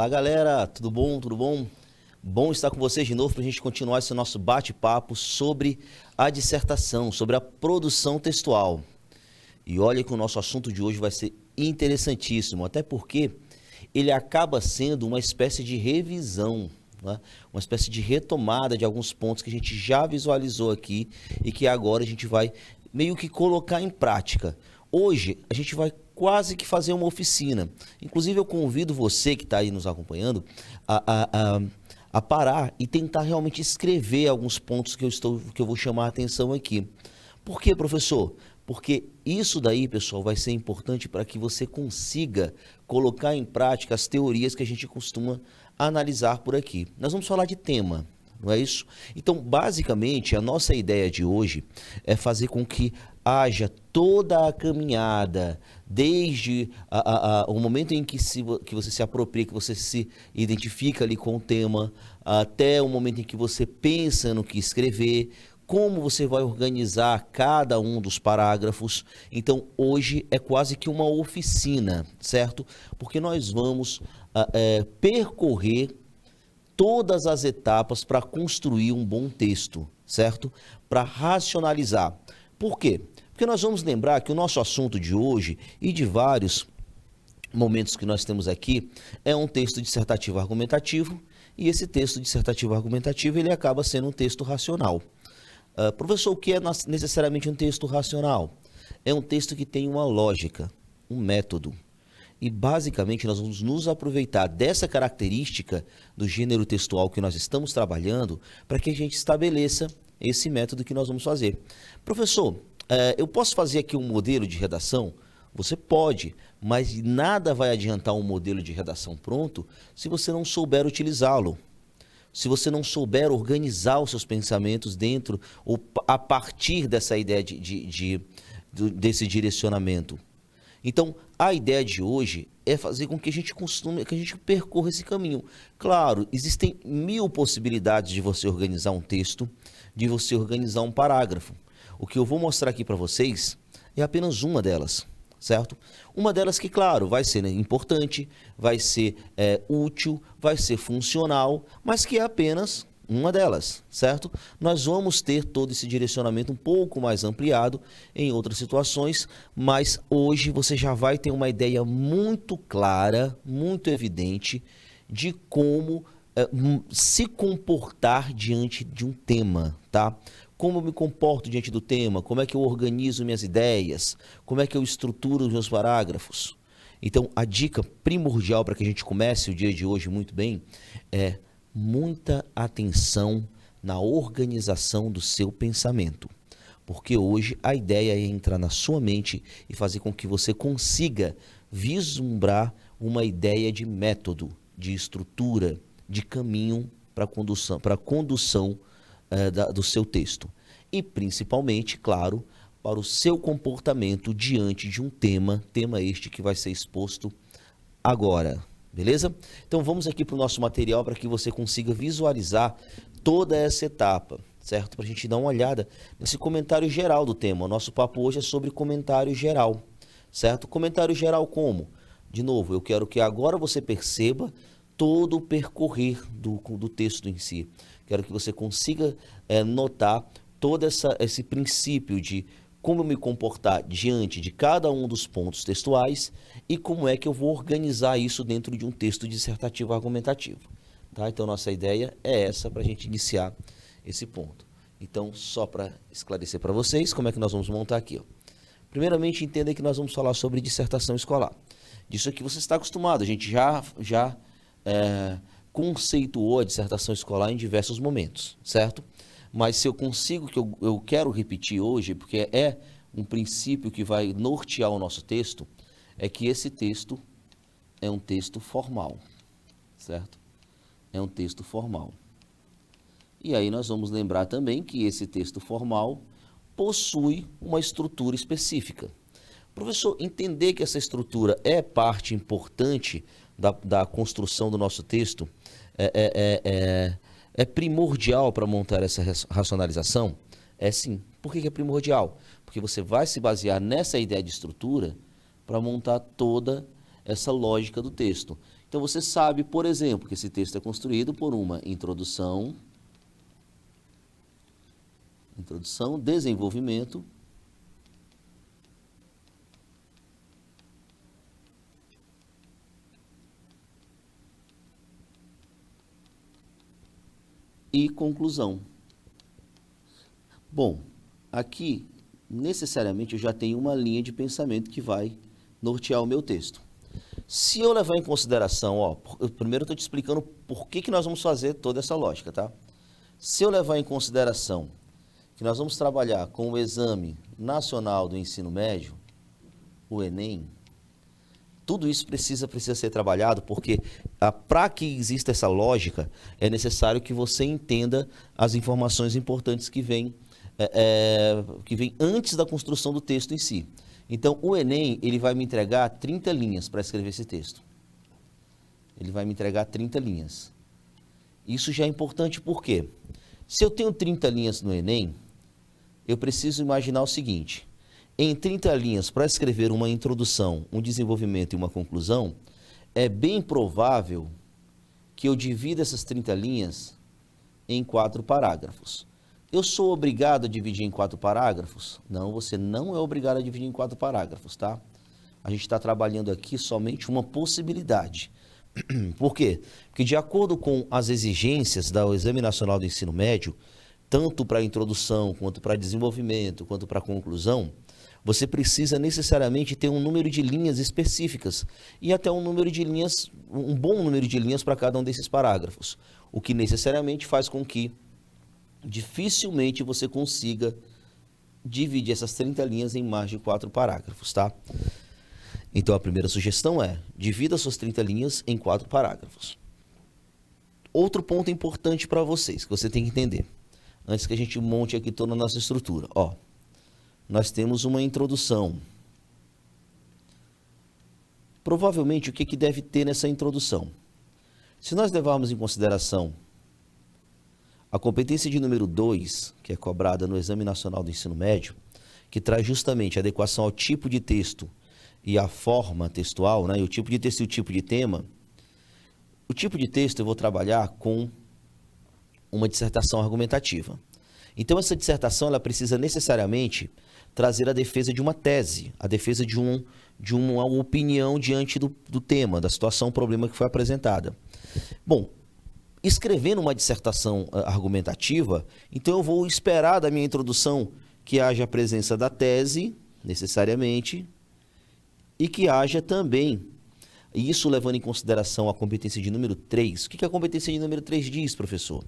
Olá, galera, tudo bom? Tudo bom? Bom estar com vocês de novo para a gente continuar esse nosso bate-papo sobre a dissertação, sobre a produção textual. E olha que o nosso assunto de hoje vai ser interessantíssimo, até porque ele acaba sendo uma espécie de revisão, né? Uma espécie de retomada de alguns pontos que a gente já visualizou aqui e que agora a gente vai meio que colocar em prática. Hoje a gente vai quase que fazer uma oficina. Inclusive eu convido você que está aí nos acompanhando a parar e tentar realmente escrever alguns pontos que eu vou chamar a atenção aqui. Por quê, professor? Porque isso daí, pessoal, vai ser importante para que você consiga colocar em prática as teorias que a gente costuma analisar por aqui. Nós vamos falar de tema, não é isso? Então, basicamente, a nossa ideia de hoje é fazer com que haja toda a caminhada, desde o momento em que você se apropria, que você se identifica ali com o tema, até o momento em que você pensa no que escrever, como você vai organizar cada um dos parágrafos. Então, hoje é quase que uma oficina, certo? Porque nós vamos percorrer todas as etapas para construir um bom texto, certo? Para racionalizar. Por quê? Porque nós vamos lembrar que o nosso assunto de hoje e de vários momentos que nós temos aqui é um texto dissertativo argumentativo, e esse texto dissertativo argumentativo ele acaba sendo um texto racional. Professor, o que é necessariamente um texto racional? É um texto que tem uma lógica, um método. E basicamente nós vamos nos aproveitar dessa característica do gênero textual que nós estamos trabalhando para que a gente estabeleça esse método que nós vamos fazer. Professor, eu posso fazer aqui um modelo de redação? Você pode, mas nada vai adiantar um modelo de redação pronto se você não souber utilizá-lo. Se você não souber organizar os seus pensamentos dentro ou a partir dessa ideia desse direcionamento. Então, a ideia de hoje é fazer com que a gente percorra esse caminho. Claro, existem 1000 possibilidades de você organizar um texto, de você organizar um parágrafo. O que eu vou mostrar aqui para vocês é apenas uma delas, certo? Uma delas que, claro, vai ser importante, vai ser útil, vai ser funcional, mas que é apenas uma delas, certo? Nós vamos ter todo esse direcionamento um pouco mais ampliado em outras situações, mas hoje você já vai ter uma ideia muito clara, muito evidente de como se comportar diante de um tema, tá? Como eu me comporto diante do tema, como é que eu organizo minhas ideias, como é que eu estruturo os meus parágrafos. Então, a dica primordial para que a gente comece o dia de hoje muito bem é muita atenção na organização do seu pensamento. Porque hoje a ideia é entrar na sua mente e fazer com que você consiga vislumbrar uma ideia de método, de estrutura, de caminho para a condução do seu texto. E principalmente, claro, para o seu comportamento diante de um tema este que vai ser exposto agora. Beleza? Então vamos aqui para o nosso material para que você consiga visualizar toda essa etapa, certo? Para a gente dar uma olhada nesse comentário geral do tema. O nosso papo hoje é sobre comentário geral, certo? Comentário geral como? De novo, eu quero que agora você perceba todo o percorrer do texto em si. Quero que você consiga notar todo esse princípio de como eu me comportar diante de cada um dos pontos textuais e como é que eu vou organizar isso dentro de um texto dissertativo argumentativo. Tá? Então, nossa ideia é essa para a gente iniciar esse ponto. Então, só para esclarecer para vocês como é que nós vamos montar aqui. Ó. Primeiramente, entenda que nós vamos falar sobre dissertação escolar. Disso aqui você está acostumado, a gente já conceituou a dissertação escolar em diversos momentos, certo? Mas se eu consigo, que eu quero repetir hoje, porque é um princípio que vai nortear o nosso texto, é que esse texto é um texto formal, certo? É um texto formal. E aí nós vamos lembrar também que esse texto formal possui uma estrutura específica. Professor, entender que essa estrutura é parte importante da construção do nosso texto é primordial para montar essa racionalização? É sim. Por que é primordial? Porque você vai se basear nessa ideia de estrutura para montar toda essa lógica do texto. Então você sabe, por exemplo, que esse texto é construído por uma introdução, desenvolvimento e conclusão. Bom, aqui necessariamente eu já tenho uma linha de pensamento que vai nortear o meu texto. Se eu levar em consideração, primeiro eu estou te explicando por que nós vamos fazer toda essa lógica, tá? Se eu levar em consideração que nós vamos trabalhar com o Exame Nacional do Ensino Médio, o Enem, tudo isso precisa ser trabalhado, porque para que exista essa lógica, é necessário que você entenda as informações importantes que vêm antes da construção do texto em si. Então, o Enem, ele vai me entregar 30 linhas para escrever esse texto. Ele vai me entregar 30 linhas. Isso já é importante porque, se eu tenho 30 linhas no Enem, eu preciso imaginar o seguinte: em 30 linhas para escrever uma introdução, um desenvolvimento e uma conclusão, é bem provável que eu divida essas 30 linhas em 4 parágrafos. Eu sou obrigado a dividir em 4 parágrafos? Não, você não é obrigado a dividir em 4 parágrafos, tá? A gente está trabalhando aqui somente uma possibilidade. Por quê? Porque de acordo com as exigências do Exame Nacional do Ensino Médio, tanto para a introdução, quanto para desenvolvimento, quanto para a conclusão, você precisa necessariamente ter um número de linhas específicas e até um número de linhas, um bom número de linhas para cada um desses parágrafos, o que necessariamente faz com que dificilmente você consiga dividir essas 30 linhas em mais de 4 parágrafos, tá? Então a primeira sugestão é: divida suas 30 linhas em 4 parágrafos. Outro ponto importante para vocês, que você tem que entender, antes que a gente monte aqui toda a nossa estrutura. Nós temos uma introdução. Provavelmente, o que deve ter nessa introdução? Se nós levarmos em consideração a competência de número 2, que é cobrada no Exame Nacional do Ensino Médio, que traz justamente a adequação ao tipo de texto e a forma textual, né? E o tipo de texto e o tipo de tema. O tipo de texto eu vou trabalhar com uma dissertação argumentativa. Então, essa dissertação ela precisa necessariamente trazer a defesa de uma tese, a defesa de uma opinião diante do tema, da situação, problema que foi apresentada. Bom, escrevendo uma dissertação argumentativa, então eu vou esperar da minha introdução que haja a presença da tese, necessariamente, e que haja também, isso levando em consideração a competência de número 3. O que a competência de número 3 diz, professor?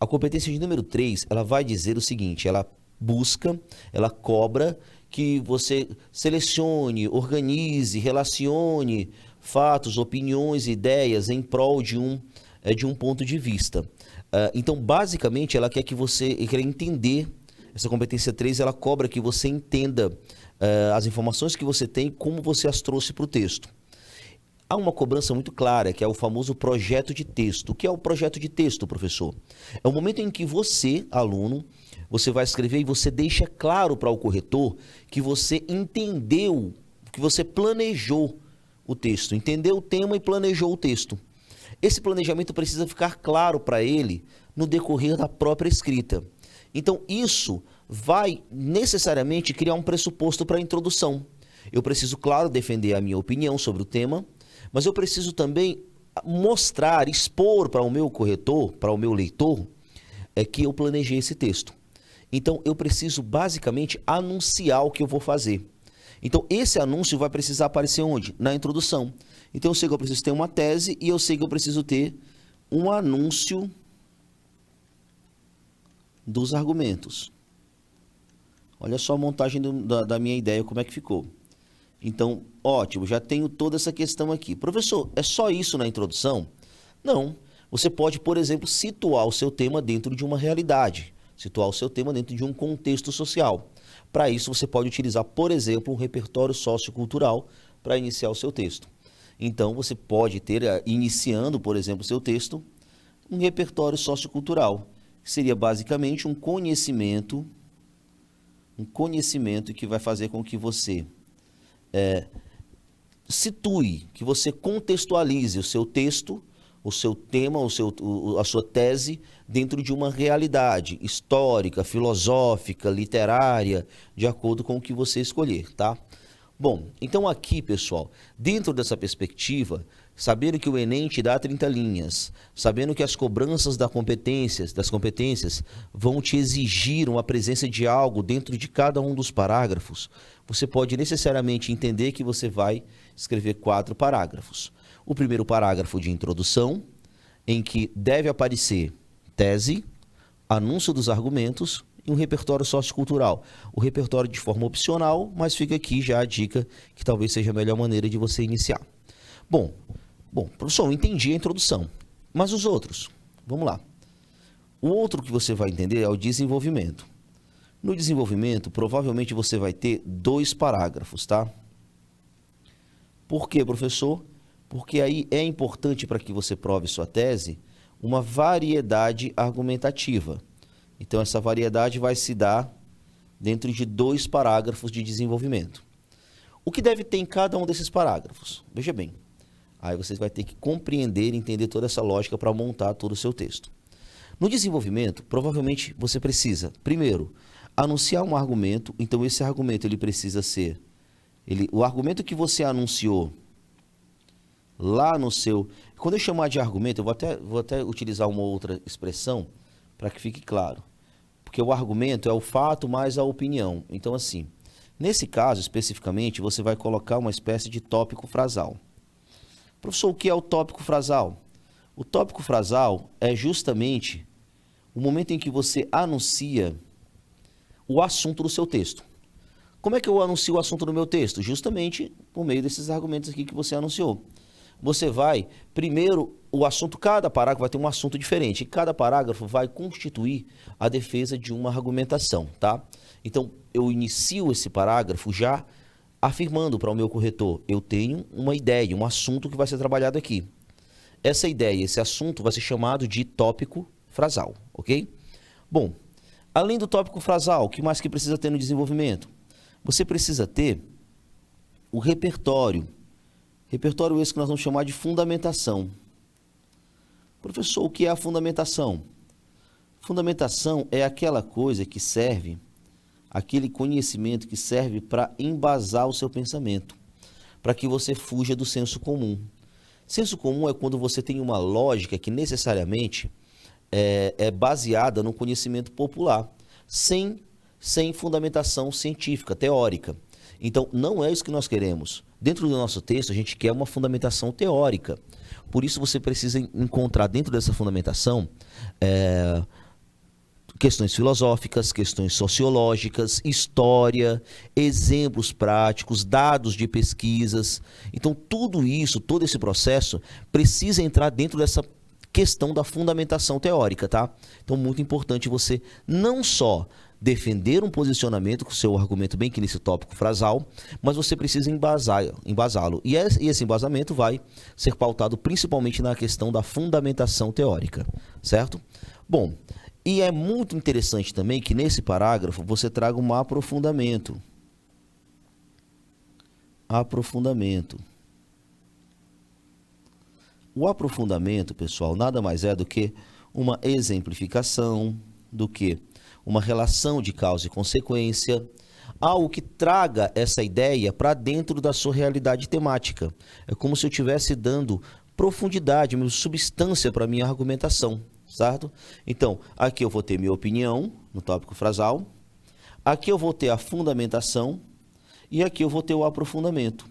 A competência de número 3, ela vai dizer o seguinte: ela busca, ela cobra que você selecione, organize, relacione fatos, opiniões, ideias em prol de um ponto de vista. Então, basicamente, ela quer que você quer entender, essa competência 3, ela cobra que você entenda as informações que você tem, como você as trouxe para o texto. Há uma cobrança muito clara, que é o famoso projeto de texto. O que é o projeto de texto, professor? É o momento em que você, aluno, você vai escrever e você deixa claro para o corretor que você entendeu, que você planejou o texto, entendeu o tema e planejou o texto. Esse planejamento precisa ficar claro para ele no decorrer da própria escrita. Então, isso vai necessariamente criar um pressuposto para a introdução. Eu preciso, claro, defender a minha opinião sobre o tema, mas eu preciso também mostrar, expor para o meu corretor, para o meu leitor, que eu planejei esse texto. Então, eu preciso basicamente anunciar o que eu vou fazer. Então, esse anúncio vai precisar aparecer onde? Na introdução. Então, eu sei que eu preciso ter uma tese e eu sei que eu preciso ter um anúncio dos argumentos. Olha só a montagem da minha ideia, como é que ficou. Então, ótimo, já tenho toda essa questão aqui. Professor, é só isso na introdução? Não. Você pode, por exemplo, situar o seu tema dentro de uma realidade, situar o seu tema dentro de um contexto social. Para isso, você pode utilizar, por exemplo, um repertório sociocultural para iniciar o seu texto. Então, você pode ter, iniciando, por exemplo, o seu texto, um repertório sociocultural, que seria basicamente um conhecimento que vai fazer com que você situe, que você contextualize o seu texto, o seu tema, a sua tese dentro de uma realidade histórica, filosófica, literária, de acordo com o que você escolher, tá? Bom, então aqui, pessoal, dentro dessa perspectiva, sabendo que o Enem te dá 30 linhas, sabendo que as cobranças das competências vão te exigir uma presença de algo dentro de cada um dos parágrafos, você pode necessariamente entender que você vai escrever 4 parágrafos. O primeiro parágrafo de introdução, em que deve aparecer tese, anúncio dos argumentos e um repertório sociocultural. O repertório de forma opcional, mas fica aqui já a dica que talvez seja a melhor maneira de você iniciar. Bom, professor, eu entendi a introdução, mas os outros? Vamos lá. O outro que você vai entender é o desenvolvimento. No desenvolvimento, provavelmente você vai ter 2 parágrafos, tá? Por quê, professor? Porque aí é importante para que você prove sua tese uma variedade argumentativa. Então, essa variedade vai se dar dentro de 2 parágrafos de desenvolvimento. O que deve ter em cada um desses parágrafos? Veja bem, aí você vai ter que compreender e entender toda essa lógica para montar todo o seu texto. No desenvolvimento, provavelmente você precisa, primeiro, anunciar um argumento. Então, esse argumento ele precisa ser... o argumento que você anunciou lá no seu... Quando eu chamar de argumento, eu vou até utilizar uma outra expressão para que fique claro. Porque o argumento é o fato mais a opinião. Então, assim, nesse caso, especificamente, você vai colocar uma espécie de tópico frasal. Professor, o que é o tópico frasal? O tópico frasal é justamente o momento em que você anuncia o assunto do seu texto. Como é que eu anuncio o assunto do meu texto? Justamente por meio desses argumentos aqui que você anunciou. Você vai, primeiro, o assunto, cada parágrafo vai ter um assunto diferente, e cada parágrafo vai constituir a defesa de uma argumentação, tá? Então, eu inicio esse parágrafo já afirmando para o meu corretor, eu tenho uma ideia, um assunto que vai ser trabalhado aqui. Essa ideia, esse assunto vai ser chamado de tópico frasal, ok? Bom, além do tópico frasal, o que mais que precisa ter no desenvolvimento? Você precisa ter o repertório. Repertório esse que nós vamos chamar de fundamentação. Professor, o que é a fundamentação? Fundamentação é aquela coisa que serve, aquele conhecimento que serve para embasar o seu pensamento, para que você fuja do senso comum. Senso comum é quando você tem uma lógica que necessariamente é baseada no conhecimento popular, sem fundamentação científica, teórica. Então, não é isso que nós queremos. Dentro do nosso texto, a gente quer uma fundamentação teórica. Por isso, você precisa encontrar dentro dessa fundamentação questões filosóficas, questões sociológicas, história, exemplos práticos, dados de pesquisas. Então, tudo isso, todo esse processo, precisa entrar dentro dessa questão da fundamentação teórica, tá? Então, muito importante você não só defender um posicionamento com o seu argumento bem que nesse tópico frasal, mas você precisa embasá-lo. E esse embasamento vai ser pautado principalmente na questão da fundamentação teórica, certo? Bom, e é muito interessante também que nesse parágrafo você traga um aprofundamento. Aprofundamento. O aprofundamento, pessoal, nada mais é do que uma exemplificação, do que uma relação de causa e consequência, algo que traga essa ideia para dentro da sua realidade temática. É como se eu estivesse dando profundidade, substância para a minha argumentação, certo? Então, aqui eu vou ter minha opinião, no tópico frasal, aqui eu vou ter a fundamentação e aqui eu vou ter o aprofundamento.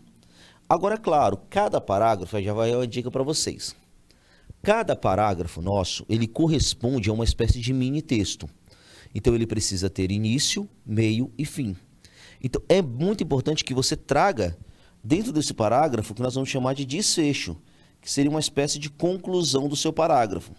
Agora, claro, cada parágrafo, já vai uma dica para vocês. Cada parágrafo nosso, ele corresponde a uma espécie de mini texto. Então, ele precisa ter início, meio e fim. Então, é muito importante que você traga dentro desse parágrafo o que nós vamos chamar de desfecho, que seria uma espécie de conclusão do seu parágrafo.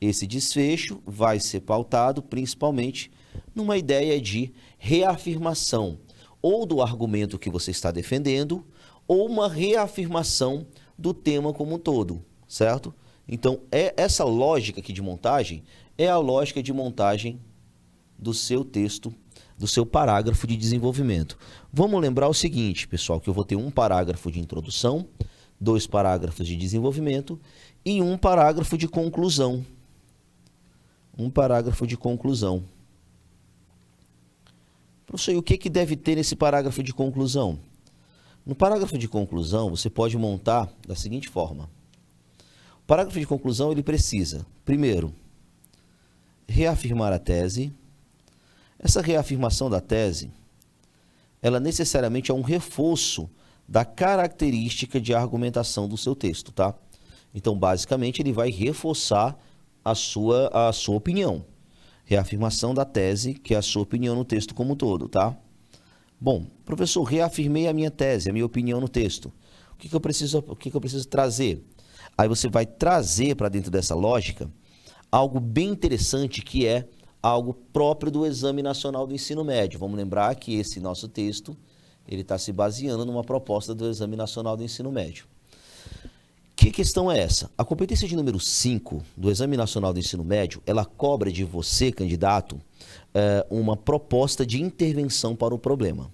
Esse desfecho vai ser pautado principalmente numa ideia de reafirmação, ou do argumento que você está defendendo, ou uma reafirmação do tema como um todo, certo? Então, essa lógica aqui de montagem é a lógica de montagem do seu texto do seu parágrafo de desenvolvimento. Vamos lembrar o seguinte, pessoal, que eu vou ter um parágrafo de introdução, 2 parágrafos de desenvolvimento e um parágrafo de conclusão. Um parágrafo de conclusão. Professor, e o que deve ter nesse parágrafo de conclusão? No parágrafo de conclusão, você pode montar da seguinte forma. O parágrafo de conclusão, ele precisa, primeiro, reafirmar a tese. Essa reafirmação da tese, ela necessariamente é um reforço da característica de argumentação do seu texto, tá? Então, basicamente, ele vai reforçar a sua opinião. Reafirmação da tese, que é a sua opinião no texto como um todo, tá? Bom, professor, reafirmei a minha tese, a minha opinião no texto. O que eu preciso trazer? Aí você vai trazer para dentro dessa lógica algo bem interessante, que é algo próprio do Exame Nacional do Ensino Médio. Vamos lembrar que esse nosso texto, ele está se baseando numa proposta do Exame Nacional do Ensino Médio. Que questão é essa? A competência de número 5 do Exame Nacional do Ensino Médio, ela cobra de você, candidato, uma proposta de intervenção para o problema.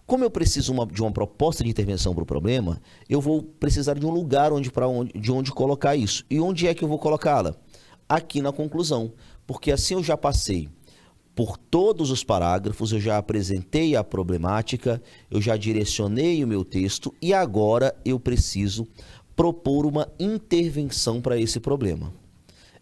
Como eu preciso de uma proposta de intervenção para o problema, eu vou precisar de um lugar de onde colocar isso. E onde é que eu vou colocá-la? Aqui na conclusão, porque assim eu já passei por todos os parágrafos, eu já apresentei a problemática, eu já direcionei o meu texto e agora eu preciso propor uma intervenção para esse problema.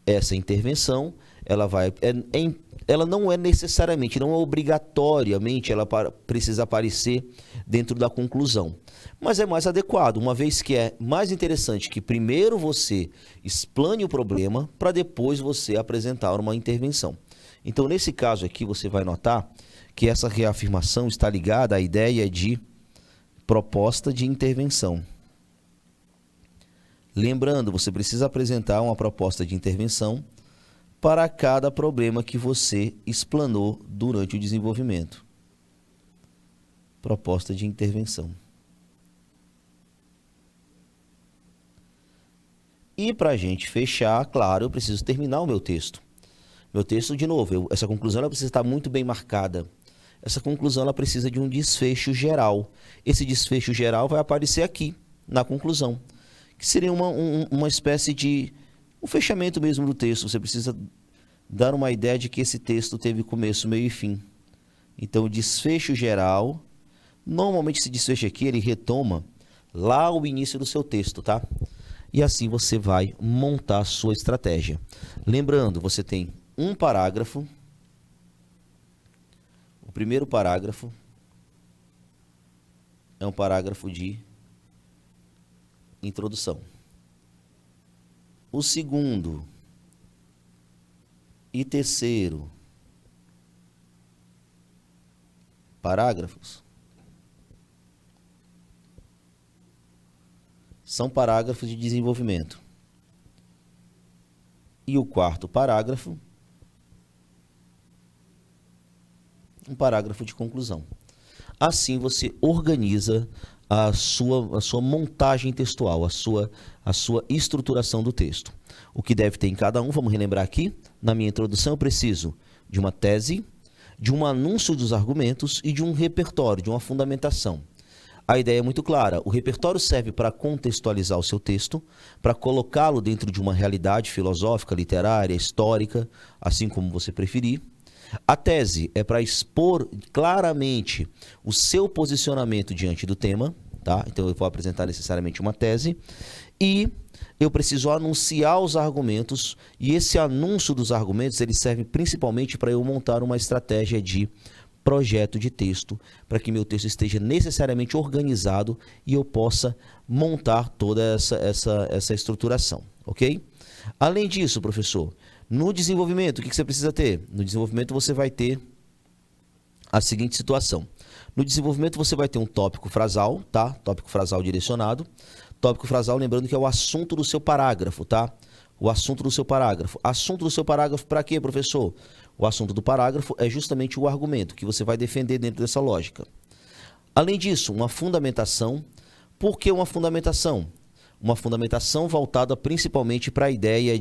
Essa intervenção, ela não é necessariamente, não é obrigatoriamente, ela precisa aparecer dentro da conclusão. Mas é mais adequado, uma vez que é mais interessante que primeiro você explane o problema para depois você apresentar uma intervenção. Então, nesse caso aqui, você vai notar que essa reafirmação está ligada à ideia de proposta de intervenção. Lembrando, você precisa apresentar uma proposta de intervenção para cada problema que você explanou durante o desenvolvimento. Proposta de intervenção. E para a gente fechar, claro, eu preciso terminar o meu texto. Meu texto, de novo, essa conclusão ela precisa estar muito bem marcada. Essa conclusão ela precisa de um desfecho geral. Esse desfecho geral vai aparecer aqui, na conclusão, que seria uma espécie de um fechamento mesmo do texto. Você precisa dar uma ideia de que esse texto teve começo, meio e fim. Então, o desfecho geral, normalmente esse desfecho aqui, ele retoma lá o início do seu texto, tá? E assim você vai montar a sua estratégia. Lembrando, você tem um parágrafo. O primeiro parágrafo é um parágrafo de introdução. O segundo e terceiro parágrafos são parágrafos de desenvolvimento. E o quarto parágrafo, um parágrafo de conclusão. Assim você organiza a sua montagem textual, a sua estruturação do texto. O que deve ter em cada um, vamos relembrar aqui, na minha introdução eu preciso de uma tese, de um anúncio dos argumentos e de um repertório, de uma fundamentação. A ideia é muito clara, o repertório serve para contextualizar o seu texto, para colocá-lo dentro de uma realidade filosófica, literária, histórica, assim como você preferir. A tese é para expor claramente o seu posicionamento diante do tema, tá? Então eu vou apresentar necessariamente uma tese e eu preciso anunciar os argumentos e esse anúncio dos argumentos ele serve principalmente para eu montar uma estratégia de projeto de texto, para que meu texto esteja necessariamente organizado e eu possa montar toda essa estruturação, ok? Além disso, professor, no desenvolvimento, o que você precisa ter? No desenvolvimento você vai ter a seguinte situação. No desenvolvimento você vai ter um tópico frasal, tá? Tópico frasal direcionado. Tópico frasal, lembrando que é o assunto do seu parágrafo, tá? O assunto do seu parágrafo. Assunto do seu parágrafo para quê, professor? O assunto do parágrafo é justamente o argumento que você vai defender dentro dessa lógica. Além disso, uma fundamentação. Por que uma fundamentação? uma fundamentação voltada principalmente para a ideia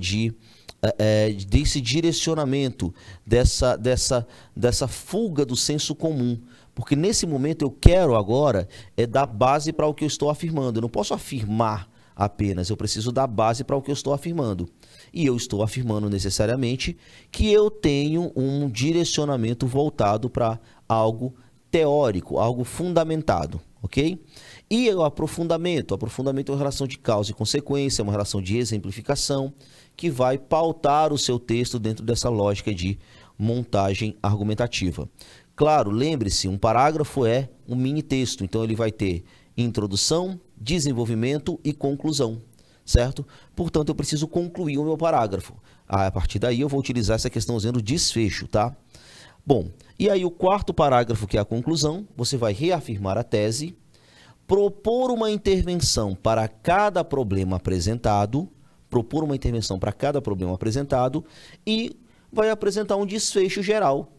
desse direcionamento, dessa fuga do senso comum. Porque nesse momento eu quero agora dar base para o que eu estou afirmando. Eu não posso afirmar apenas, eu preciso dar base para o que eu estou afirmando. E eu estou afirmando necessariamente que eu tenho um direcionamento voltado para algo teórico, algo fundamentado, ok? E o aprofundamento é uma relação de causa e consequência, é uma relação de exemplificação, que vai pautar o seu texto dentro dessa lógica de montagem argumentativa. Claro, lembre-se, um parágrafo é um mini texto, então ele vai ter introdução, desenvolvimento e conclusão, certo? Portanto, eu preciso concluir o meu parágrafo. A partir daí eu vou utilizar essa questãozinha do desfecho, tá? Bom, e aí o quarto parágrafo, que é a conclusão, você vai reafirmar a tese, propor uma intervenção para cada problema apresentado, e vai apresentar um desfecho geral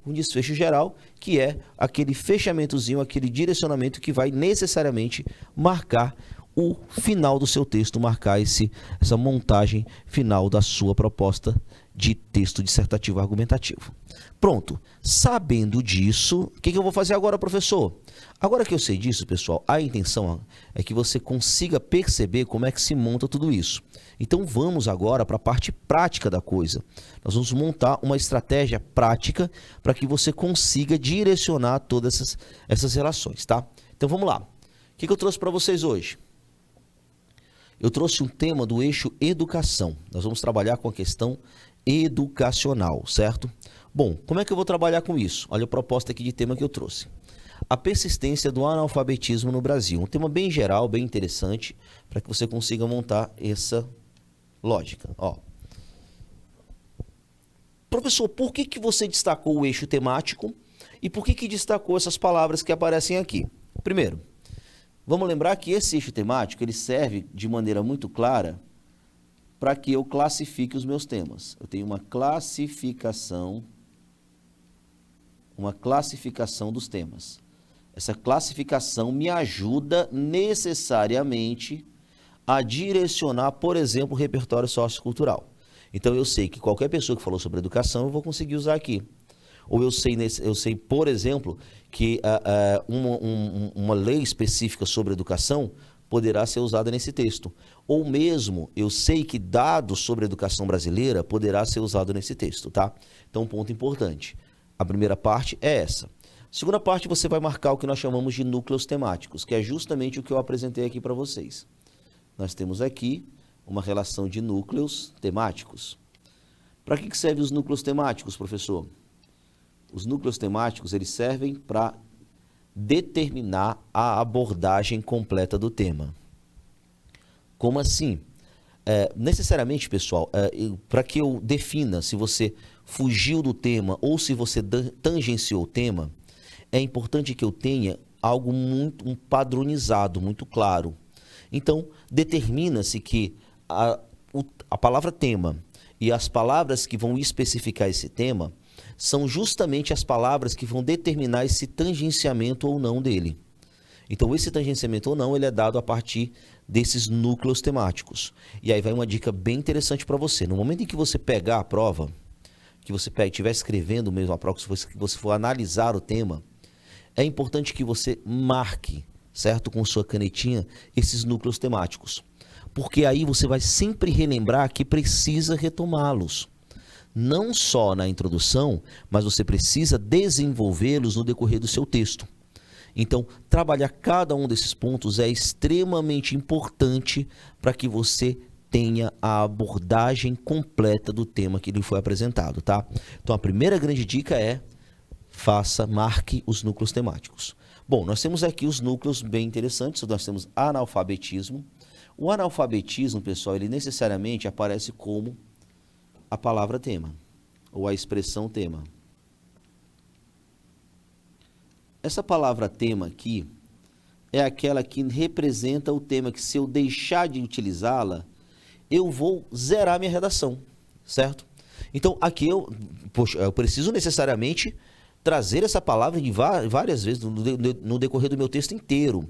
que é aquele fechamentozinho, aquele direcionamento que vai necessariamente marcar o final do seu texto, marcar essa montagem final da sua proposta de texto dissertativo argumentativo. Pronto, sabendo disso, o que eu vou fazer agora, professor? Agora que eu sei disso, pessoal, a intenção é que você consiga perceber como é que se monta tudo isso. Então vamos agora para a parte prática da coisa. Nós vamos montar uma estratégia prática para que você consiga direcionar todas essas relações, tá? Então vamos lá. O que eu trouxe para vocês hoje? Eu trouxe um tema do eixo educação. Nós vamos trabalhar com a questão educacional, certo? Bom, como é que eu vou trabalhar com isso? Olha a proposta aqui de tema que eu trouxe. A persistência do analfabetismo no Brasil. Um tema bem geral, bem interessante, para que você consiga montar essa lógica. Ó. Professor, por que você destacou o eixo temático e por que destacou essas palavras que aparecem aqui? Primeiro, vamos lembrar que esse eixo temático ele serve de maneira muito clara para que eu classifique os meus temas. Eu tenho uma classificação dos temas. Essa classificação me ajuda necessariamente a direcionar, por exemplo, o repertório sociocultural. Então eu sei que qualquer pessoa que falou sobre educação eu vou conseguir usar aqui. Ou eu sei, por exemplo, que uma lei específica sobre educação poderá ser usada nesse texto. Ou mesmo eu sei que dados sobre a educação brasileira poderá ser usado nesse texto, tá? Então, um ponto importante. A primeira parte é essa. A segunda parte você vai marcar o que nós chamamos de núcleos temáticos, que é justamente o que eu apresentei aqui para vocês. Nós temos aqui uma relação de núcleos temáticos. Para que servem os núcleos temáticos, professor? Os núcleos temáticos eles servem para determinar a abordagem completa do tema. Como assim? Necessariamente, pessoal, para que eu defina se você fugiu do tema ou se você tangenciou o tema, é importante que eu tenha algo muito padronizado, muito claro. Então, determina-se que a palavra tema e as palavras que vão especificar esse tema são justamente as palavras que vão determinar esse tangenciamento ou não dele. Então, esse tangenciamento ou não, ele é dado a partir desses núcleos temáticos. E aí vai uma dica bem interessante para você. No momento em que você pegar a prova, que você estiver escrevendo mesmo a prova, que você for analisar o tema, é importante que você marque, certo? Com sua canetinha, esses núcleos temáticos. Porque aí você vai sempre relembrar que precisa retomá-los. Não só na introdução, mas você precisa desenvolvê-los no decorrer do seu texto. Então, trabalhar cada um desses pontos é extremamente importante para que você tenha a abordagem completa do tema que lhe foi apresentado, tá? Então, a primeira grande dica é marque os núcleos temáticos. Bom, nós temos aqui os núcleos bem interessantes, nós temos analfabetismo. O analfabetismo, pessoal, ele necessariamente aparece como a palavra tema, ou a expressão tema. Essa palavra tema aqui é aquela que representa o tema que, se eu deixar de utilizá-la, eu vou zerar minha redação, certo? Então, aqui eu preciso necessariamente trazer essa palavra várias vezes no decorrer do meu texto inteiro.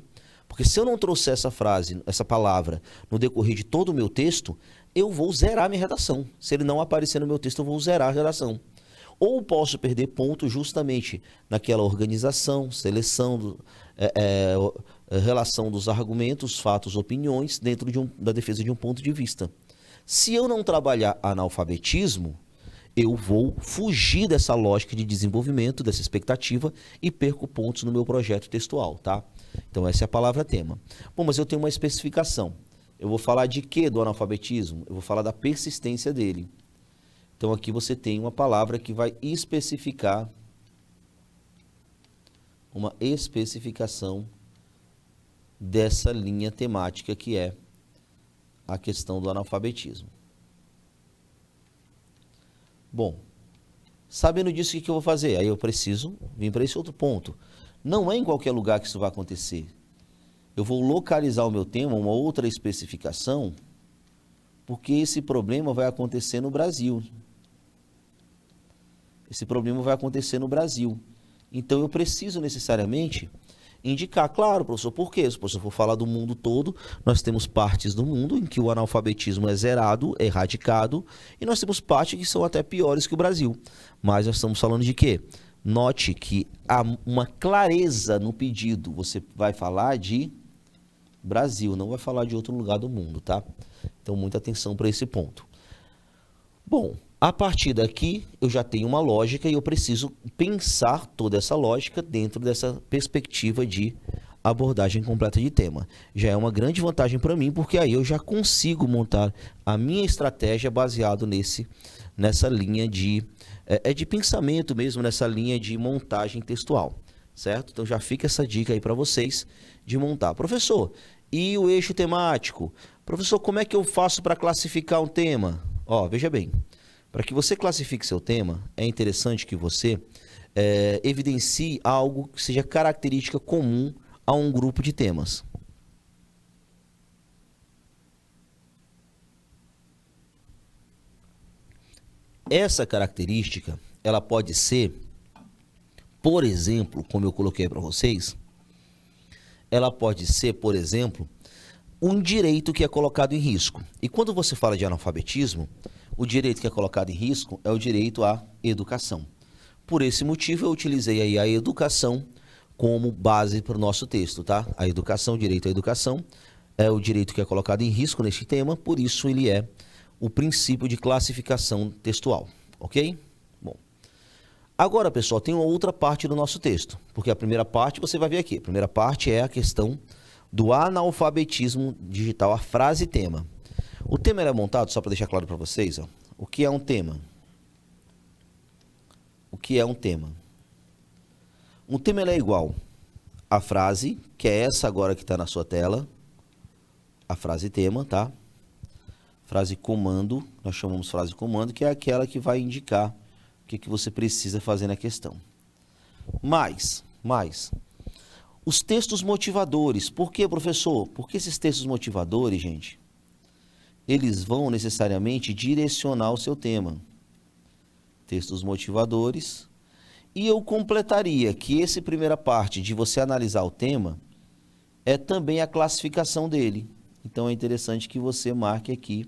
Porque se eu não trouxer essa frase, essa palavra, no decorrer de todo o meu texto, eu vou zerar a minha redação. Se ele não aparecer no meu texto, eu vou zerar a redação. Ou posso perder ponto justamente naquela organização, seleção, relação dos argumentos, fatos, opiniões dentro da defesa de um ponto de vista. Se eu não trabalhar analfabetismo, eu vou fugir dessa lógica de desenvolvimento, dessa expectativa e perco pontos no meu projeto textual, tá? Então essa é a palavra tema. Bom, mas eu tenho uma especificação. Eu vou falar de quê do analfabetismo? Eu vou falar da persistência dele. Então aqui você tem uma palavra que vai especificar uma especificação dessa linha temática que é a questão do analfabetismo. Bom, sabendo disso, o que eu vou fazer? Aí eu preciso vir para esse outro ponto. Não é em qualquer lugar que isso vai acontecer. Eu vou localizar o meu tema, uma outra especificação, porque esse problema vai acontecer no Brasil. Esse problema vai acontecer no Brasil. Então eu preciso necessariamente indicar, claro, professor, por quê? Se eu for falar do mundo todo, nós temos partes do mundo em que o analfabetismo é zerado, é erradicado, e nós temos partes que são até piores que o Brasil. Mas nós estamos falando de quê? Note que há uma clareza no pedido. Você vai falar de Brasil, não vai falar de outro lugar do mundo, tá? Então, muita atenção para esse ponto. Bom, a partir daqui, eu já tenho uma lógica e eu preciso pensar toda essa lógica dentro dessa perspectiva de abordagem completa de tema. Já é uma grande vantagem para mim, porque aí eu já consigo montar a minha estratégia baseado nessa linha de pensamento mesmo, nessa linha de montagem textual, certo? Então já fica essa dica aí para vocês de montar. Professor, e o eixo temático? Professor, como é que eu faço para classificar um tema? Ó, veja bem. Para que você classifique seu tema, é interessante que você evidencie algo que seja característica comum a um grupo de temas. Essa característica, ela pode ser, por exemplo, como eu coloquei para vocês, ela pode ser, por exemplo, um direito que é colocado em risco. E quando você fala de analfabetismo, o direito que é colocado em risco é o direito à educação. Por esse motivo, eu utilizei aí a educação como base para o nosso texto, tá? A educação, o direito à educação, é o direito que é colocado em risco neste tema, por isso ele é o princípio de classificação textual, ok? Bom, agora, pessoal, tem uma outra parte do nosso texto, porque a primeira parte você vai ver aqui. A primeira parte é a questão do analfabetismo digital, a frase tema. O tema é montado, só para deixar claro para vocês, ó, o que é um tema? O que é um tema? Um tema é igual à frase, que é essa agora que está na sua tela, a frase tema, tá? Frase comando, nós chamamos frase comando, que é aquela que vai indicar o que você precisa fazer na questão. Mais, os textos motivadores. Por quê, professor? Porque esses textos motivadores, gente, eles vão necessariamente direcionar o seu tema. Textos motivadores. E eu completaria que essa primeira parte de você analisar o tema é também a classificação dele. Então é interessante que você marque aqui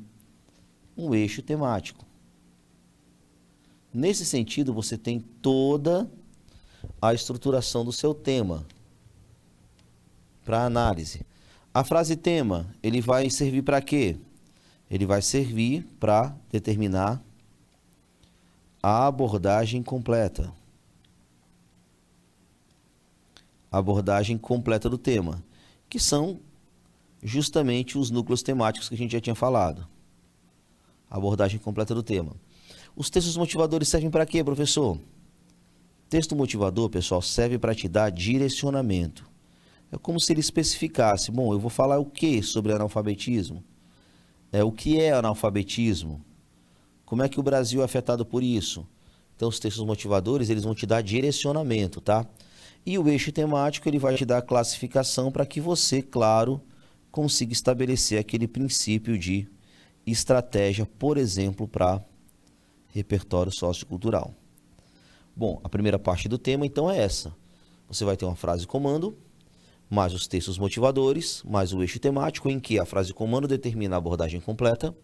um eixo temático. Nesse sentido, você tem toda a estruturação do seu tema para análise. A frase tema, ele vai servir para quê? Ele vai servir para determinar a abordagem completa. A abordagem completa do tema, que são justamente os núcleos temáticos que a gente já tinha falado. A abordagem completa do tema. Os textos motivadores servem para quê, professor? Texto motivador, pessoal, serve para te dar direcionamento. É como se ele especificasse, bom, eu vou falar o que sobre analfabetismo? O que é analfabetismo? Como é que o Brasil é afetado por isso? Então, os textos motivadores, eles vão te dar direcionamento, tá? E o eixo temático, ele vai te dar a classificação para que você, claro, consiga estabelecer aquele princípio de estratégia, por exemplo, para repertório sociocultural. Bom, a primeira parte do tema, então, é essa. Você vai ter uma frase comando, mais os textos motivadores, mais o eixo temático, em que a frase comando determina a abordagem completa.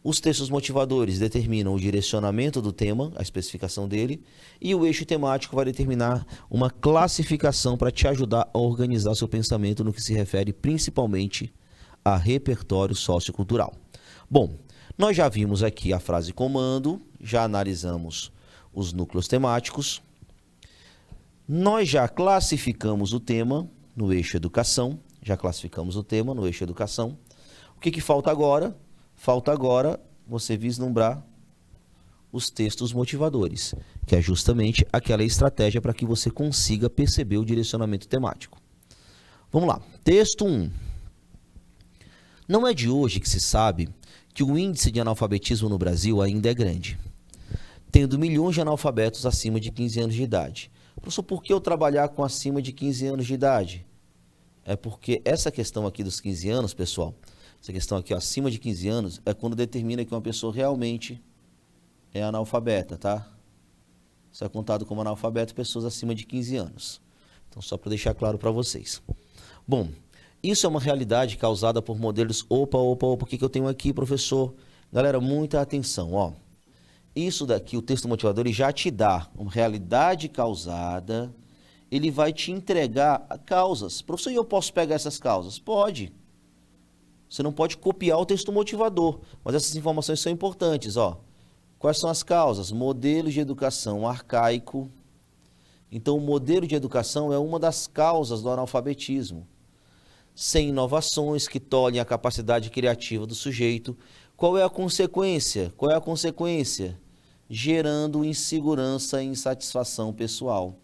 Os textos motivadores determinam o direcionamento do tema, a especificação dele, e o eixo temático vai determinar uma classificação para te ajudar a organizar seu pensamento no que se refere principalmente a repertório sociocultural. Bom, nós já vimos aqui a frase comando, já analisamos os núcleos temáticos, nós já classificamos o tema no eixo educação, O que falta agora? Falta agora você vislumbrar os textos motivadores, que é justamente aquela estratégia para que você consiga perceber o direcionamento temático. Vamos lá. Texto 1. Não é de hoje que se sabe que o índice de analfabetismo no Brasil ainda é grande, tendo milhões de analfabetos acima de 15 anos de idade. Professor, por que eu trabalhar com acima de 15 anos de idade? É porque essa questão aqui dos 15 anos, pessoal, essa questão aqui, ó, acima de 15 anos, é quando determina que uma pessoa realmente é analfabeta, tá? Isso é contado como analfabeto pessoas acima de 15 anos. Então, só para deixar claro para vocês. Bom, isso é uma realidade causada por modelos... Opa, o que eu tenho aqui, professor? Galera, muita atenção, ó. Isso daqui, o texto motivador, ele já te dá uma realidade causada, ele vai te entregar causas. Professor, e eu posso pegar essas causas? Pode. Você não pode copiar o texto motivador, mas essas informações são importantes, ó. Quais são as causas? Modelo de educação arcaico. Então, o modelo de educação é uma das causas do analfabetismo. Sem inovações que tolhem a capacidade criativa do sujeito. Qual é a consequência? Gerando insegurança e insatisfação pessoal.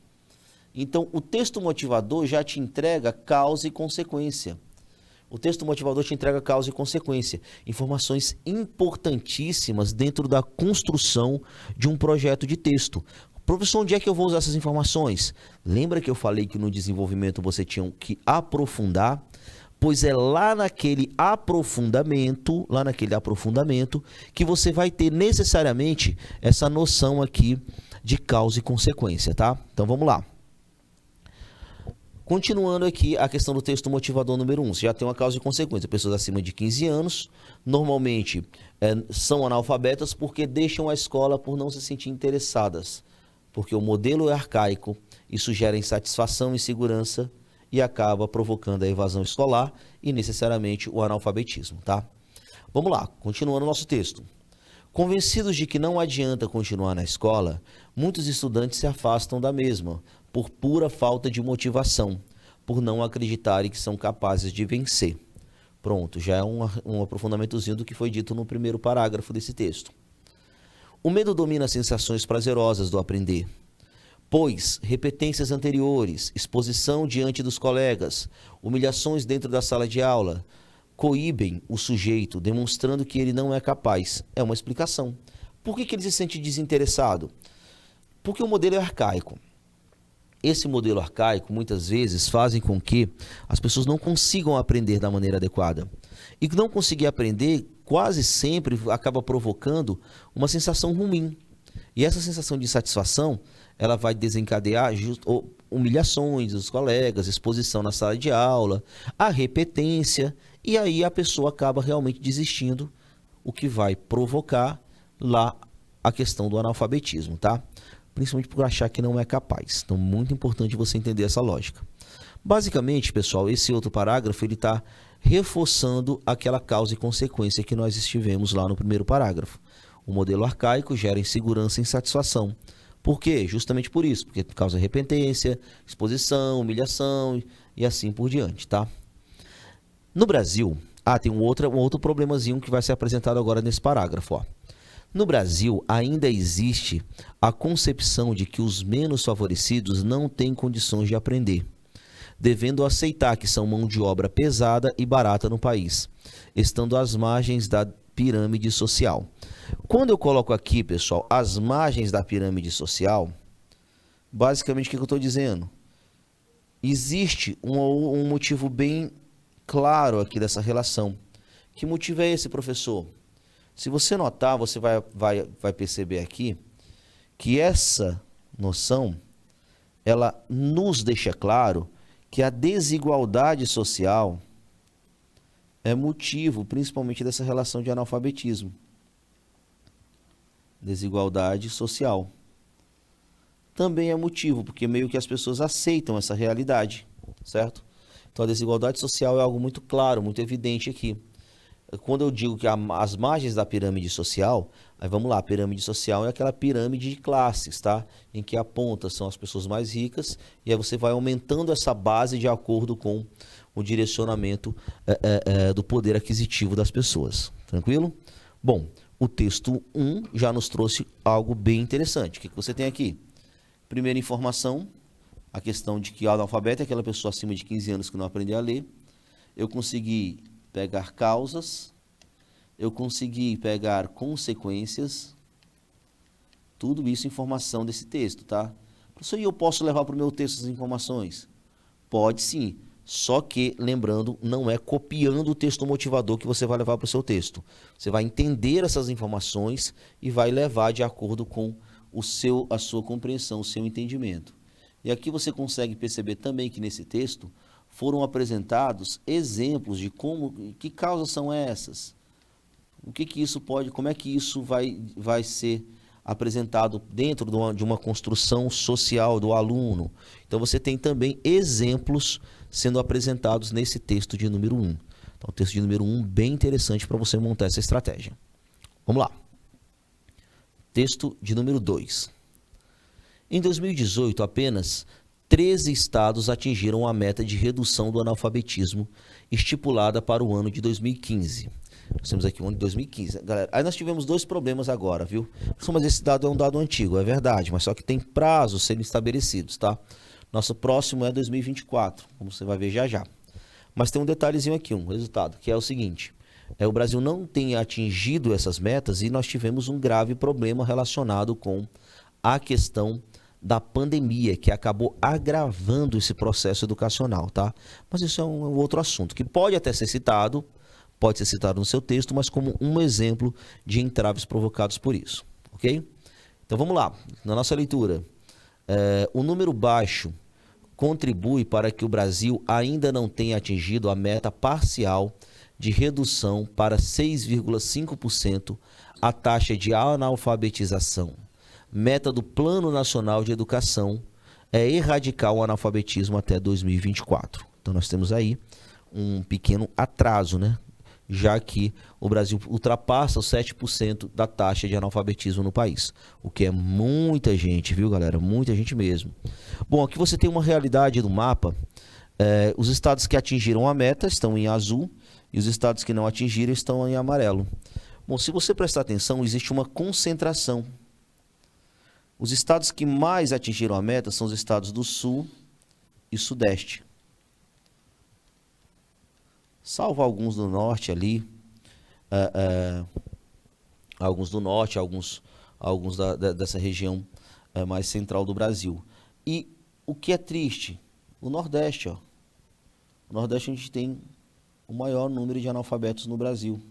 Então, o texto motivador já te entrega causa e consequência. Informações importantíssimas dentro da construção de um projeto de texto. Professor, onde é que eu vou usar essas informações? Lembra que eu falei que no desenvolvimento você tinha que aprofundar? Pois é lá naquele aprofundamento que você vai ter necessariamente essa noção aqui de causa e consequência, tá? Então vamos lá. Continuando aqui a questão do texto motivador número 1, você já tem uma causa e consequência. Pessoas acima de 15 anos, normalmente são analfabetas porque deixam a escola por não se sentir interessadas. Porque o modelo é arcaico, isso gera insatisfação e insegurança e acaba provocando a evasão escolar e necessariamente o analfabetismo, tá? Vamos lá, continuando o nosso texto. Convencidos de que não adianta continuar na escola, muitos estudantes se afastam da mesma, por pura falta de motivação, por não acreditarem que são capazes de vencer. Pronto, já é um aprofundamentozinho do que foi dito no primeiro parágrafo desse texto. O medo domina as sensações prazerosas do aprender, pois repetências anteriores, exposição diante dos colegas, humilhações dentro da sala de aula, coíbem o sujeito, demonstrando que ele não é capaz. É uma explicação. Por que ele se sente desinteressado? Porque o modelo é arcaico. Esse modelo arcaico, muitas vezes, fazem com que as pessoas não consigam aprender da maneira adequada. E não conseguir aprender, quase sempre, acaba provocando uma sensação ruim. E essa sensação de insatisfação, ela vai desencadear humilhações dos colegas, exposição na sala de aula, a repetência, e aí a pessoa acaba realmente desistindo, o que vai provocar lá a questão do analfabetismo, tá? Principalmente por achar que não é capaz. Então, muito importante você entender essa lógica. Basicamente, pessoal, esse outro parágrafo, ele está reforçando aquela causa e consequência que nós estivemos lá no primeiro parágrafo. O modelo arcaico gera insegurança e insatisfação. Por quê? Justamente por isso, porque causa repetência, exposição, humilhação e assim por diante, tá? No Brasil, tem um outro problemazinho que vai ser apresentado agora nesse parágrafo, ó. No Brasil, ainda existe a concepção de que os menos favorecidos não têm condições de aprender, devendo aceitar que são mão de obra pesada e barata no país, estando às margens da pirâmide social. Quando eu coloco aqui, pessoal, as margens da pirâmide social, basicamente o que eu estou dizendo? Existe um motivo bem claro aqui dessa relação. Que motivo é esse, professor? Se você notar, você vai perceber aqui que essa noção, ela nos deixa claro que a desigualdade social é motivo, principalmente, dessa relação de analfabetismo. Desigualdade social. Também é motivo, porque meio que as pessoas aceitam essa realidade, certo? Então a desigualdade social é algo muito claro, muito evidente aqui. Quando eu digo que as margens da pirâmide social, aí vamos lá, a pirâmide social é aquela pirâmide de classes, tá? Em que a ponta são as pessoas mais ricas, e aí você vai aumentando essa base de acordo com o direcionamento do poder aquisitivo das pessoas. Tranquilo? Bom, o texto 1 já nos trouxe algo bem interessante. O que você tem aqui? Primeira informação, a questão de que o analfabeto é aquela pessoa acima de 15 anos que não aprendeu a ler. Eu consegui pegar causas, eu consegui pegar consequências, tudo isso informação desse texto, tá? Professor, e eu posso levar para o meu texto essas informações? Pode sim, só que, lembrando, não é copiando o texto motivador que você vai levar para o seu texto. Você vai entender essas informações e vai levar de acordo com a sua compreensão, o seu entendimento. E aqui você consegue perceber também que nesse texto foram apresentados exemplos de que causas são essas, o que isso pode, como é que isso vai ser apresentado dentro de uma construção social do aluno. Então você tem também exemplos sendo apresentados nesse texto de número 1. Então o texto de número 1 bem interessante para você montar essa estratégia. Vamos lá. Texto de número 2. Em 2018, apenas 13 estados atingiram a meta de redução do analfabetismo estipulada para o ano de 2015. Nós temos aqui o ano de 2015, galera. Aí nós tivemos dois problemas agora, viu? Mas esse dado é um dado antigo, é verdade, mas só que tem prazos sendo estabelecidos, tá? Nosso próximo é 2024, como você vai ver já já. Mas tem um detalhezinho aqui, um resultado, que é o seguinte. O Brasil não tem atingido essas metas e nós tivemos um grave problema relacionado com a questão da pandemia, que acabou agravando esse processo educacional, tá? Mas isso é um outro assunto, que pode até ser citado, pode ser citado no seu texto, mas como um exemplo de entraves provocados por isso, ok? Então vamos lá, na nossa leitura. O número baixo contribui para que o Brasil ainda não tenha atingido a meta parcial de redução para 6,5% a taxa de analfabetização. Meta do Plano Nacional de Educação é erradicar o analfabetismo até 2024. Então nós temos aí um pequeno atraso, né? Já que o Brasil ultrapassa os 7% da taxa de analfabetismo no país. O que é muita gente, viu, galera? Muita gente mesmo. Bom, aqui você tem uma realidade do mapa. Os estados que atingiram a meta estão em azul e os estados que não atingiram estão em amarelo. Bom, se você prestar atenção, existe uma concentração. Os estados que mais atingiram a meta são os estados do Sul e Sudeste. Salvo alguns do Norte ali, alguns do Norte, alguns dessa região mais central do Brasil. E o que é triste? O Nordeste, ó. O Nordeste a gente tem o maior número de analfabetos no Brasil.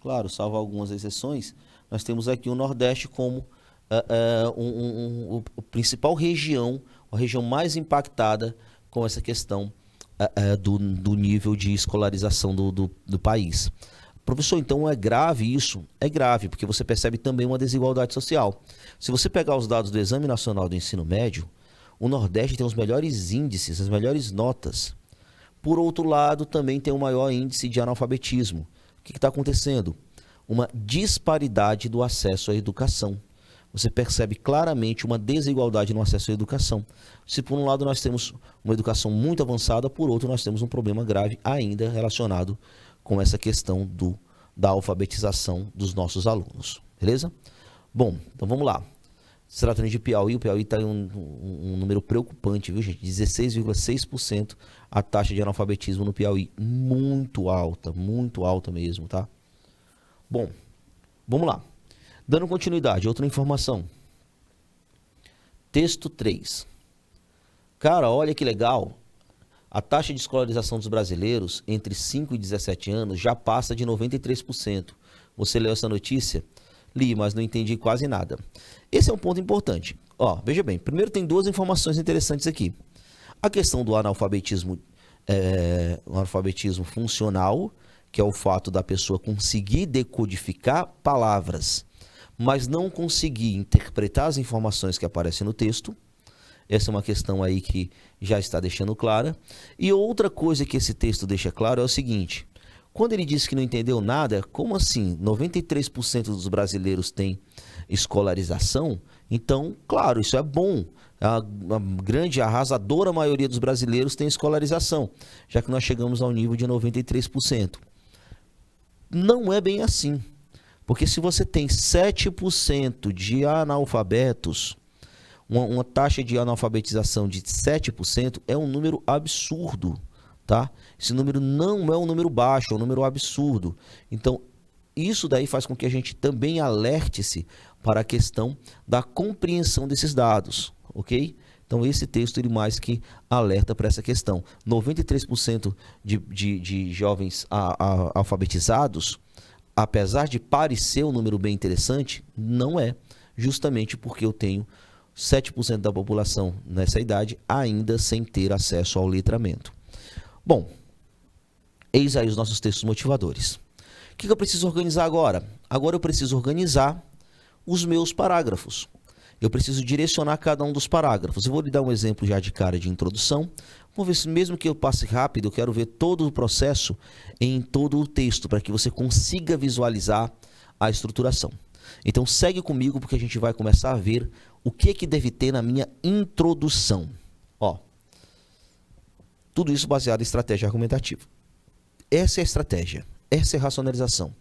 Claro, salvo algumas exceções, nós temos aqui o Nordeste como a principal região, a região mais impactada com essa questão do nível de escolarização do país. Professor, então é grave isso? É grave, porque você percebe também uma desigualdade social. Se você pegar os dados do Exame Nacional do Ensino Médio, o Nordeste tem os melhores índices, as melhores notas. Por outro lado, também tem o maior índice de analfabetismo. O que está acontecendo? Uma disparidade do acesso à educação. Você percebe claramente uma desigualdade no acesso à educação. Se por um lado nós temos uma educação muito avançada, por outro nós temos um problema grave ainda relacionado com essa questão da alfabetização dos nossos alunos. Beleza? Bom, então vamos lá. Se tratando de Piauí, o Piauí está em um número preocupante, viu, gente? 16,6% a taxa de analfabetismo no Piauí. Muito alta mesmo, tá? Bom, vamos lá. Dando continuidade, outra informação. Texto 3. Cara, olha que legal. A taxa de escolarização dos brasileiros entre 5 e 17 anos já passa de 93%. Você leu essa notícia? Li, mas não entendi quase nada. Esse é um ponto importante. Ó, veja bem, primeiro tem duas informações interessantes aqui. A questão do analfabetismo, o analfabetismo funcional, que é o fato da pessoa conseguir decodificar palavras, mas não conseguir interpretar as informações que aparecem no texto. Essa é uma questão aí que já está deixando clara. E outra coisa que esse texto deixa claro é o seguinte: quando ele diz que não entendeu nada, como assim? 93% dos brasileiros têm escolarização? Então, claro, isso é bom. A grande, arrasadora maioria dos brasileiros tem escolarização, já que nós chegamos ao nível de 93%. Não é bem assim. Porque se você tem 7% de analfabetos, uma taxa de analfabetização de 7% é um número absurdo, tá? Esse número não é um número baixo, é um número absurdo. Então, isso daí faz com que a gente também alerte-se para a questão da compreensão desses dados, ok? Então, esse texto ele mais que alerta para essa questão. 93% de jovens alfabetizados, apesar de parecer um número bem interessante, não é, justamente porque eu tenho 7% da população nessa idade ainda sem ter acesso ao letramento. Bom, eis aí os nossos textos motivadores. O que eu preciso organizar agora? Agora eu preciso organizar os meus parágrafos. Eu preciso direcionar cada um dos parágrafos. Eu vou lhe dar um exemplo já de cara de introdução. Vamos ver se, mesmo que eu passe rápido, eu quero ver todo o processo em todo o texto, para que você consiga visualizar a estruturação. Então segue comigo, porque a gente vai começar a ver o que deve ter na minha introdução. Ó, tudo isso baseado em estratégia argumentativa. Essa é a estratégia, essa é a racionalização.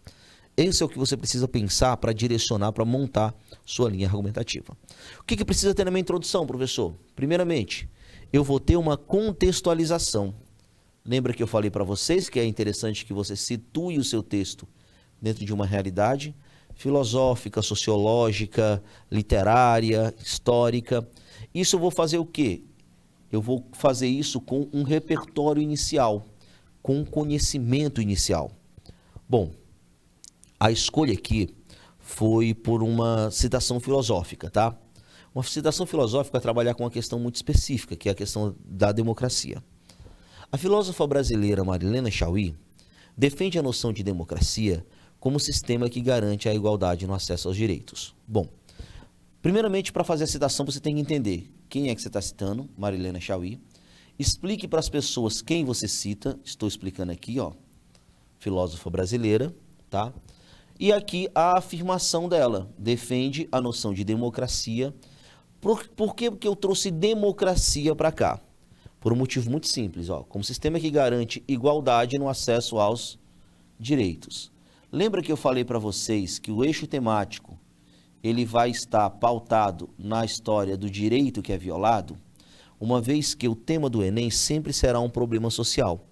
Esse é o que você precisa pensar para direcionar, para montar sua linha argumentativa. O que precisa ter na minha introdução, professor? Primeiramente, eu vou ter uma contextualização. Lembra que eu falei para vocês que é interessante que você situe o seu texto dentro de uma realidade filosófica, sociológica, literária, histórica. Isso eu vou fazer o quê? Eu vou fazer isso com um repertório inicial, com um conhecimento inicial. Bom, a escolha aqui foi por uma citação filosófica, tá? Uma citação filosófica a trabalhar com uma questão muito específica, que é a questão da democracia. A filósofa brasileira Marilena Chaui defende a noção de democracia como sistema que garante a igualdade no acesso aos direitos. Bom, primeiramente, para fazer a citação, você tem que entender quem é que você está citando, Marilena Chaui. Explique para as pessoas quem você cita. Estou explicando aqui, ó, filósofa brasileira, tá? E aqui a afirmação dela, defende a noção de democracia. Por que eu trouxe democracia para cá? Por um motivo muito simples, ó, como sistema que garante igualdade no acesso aos direitos. Lembra que eu falei para vocês que o eixo temático ele vai estar pautado na história do direito que é violado, uma vez que o tema do Enem sempre será um problema social.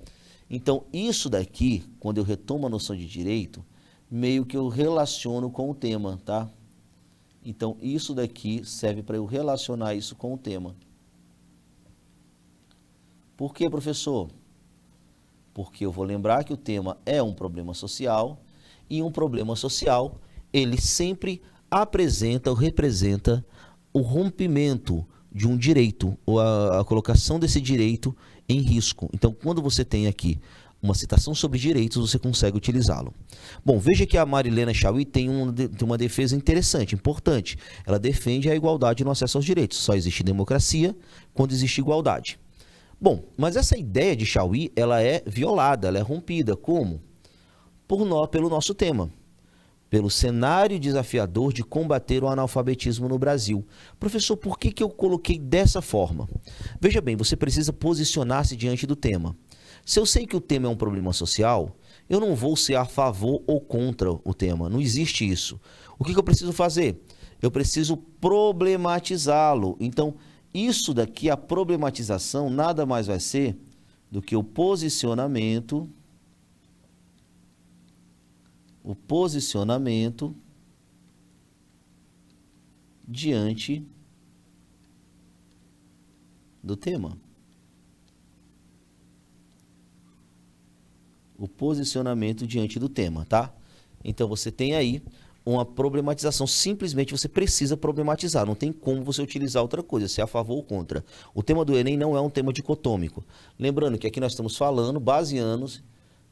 Então, isso daqui, quando eu retomo a noção de direito, meio que eu relaciono com o tema, tá? Então, isso daqui serve para eu relacionar isso com o tema. Por quê, professor? Porque eu vou lembrar que o tema é um problema social, e um problema social, ele sempre apresenta ou representa o rompimento de um direito, ou a colocação desse direito em risco. Então, quando você tem aqui uma citação sobre direitos, você consegue utilizá-lo. Bom, veja que a Marilena Chaui tem uma defesa interessante, importante. Ela defende a igualdade no acesso aos direitos. Só existe democracia quando existe igualdade. Bom, mas essa ideia de Chaui, ela é violada, ela é rompida. Como? Pelo nosso tema, pelo cenário desafiador de combater o analfabetismo no Brasil. Professor, por que eu coloquei dessa forma? Veja bem, você precisa posicionar-se diante do tema. Se eu sei que o tema é um problema social, eu não vou ser a favor ou contra o tema. Não existe isso. O que eu preciso fazer? Eu preciso problematizá-lo. Então, isso daqui, a problematização, nada mais vai ser do que o posicionamento diante do tema. O posicionamento diante do tema, tá? Então, você tem aí uma problematização. Simplesmente você precisa problematizar. Não tem como você utilizar outra coisa, se é a favor ou contra. O tema do Enem não é um tema dicotômico. Lembrando que aqui nós estamos falando, baseando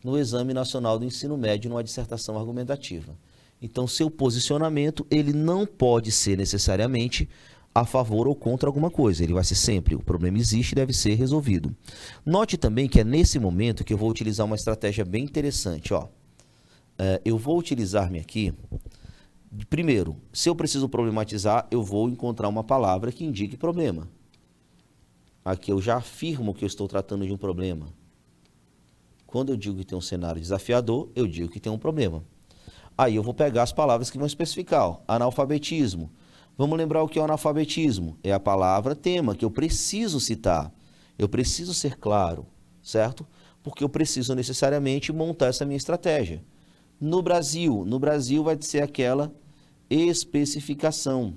no Exame Nacional do Ensino Médio, numa dissertação argumentativa. Então, seu posicionamento, ele não pode ser necessariamente a favor ou contra alguma coisa. Ele vai ser sempre, o problema existe e deve ser resolvido. Note também que é nesse momento que eu vou utilizar uma estratégia bem interessante. Ó. Eu vou utilizar-me aqui. Primeiro, se eu preciso problematizar, eu vou encontrar uma palavra que indique problema. Aqui eu já afirmo que eu estou tratando de um problema. Quando eu digo que tem um cenário desafiador, eu digo que tem um problema. Aí eu vou pegar as palavras que vão especificar. Ó, analfabetismo. Vamos lembrar o que é o analfabetismo? É a palavra tema que eu preciso citar. Eu preciso ser claro, certo? Porque eu preciso necessariamente montar essa minha estratégia. No Brasil vai ser aquela especificação.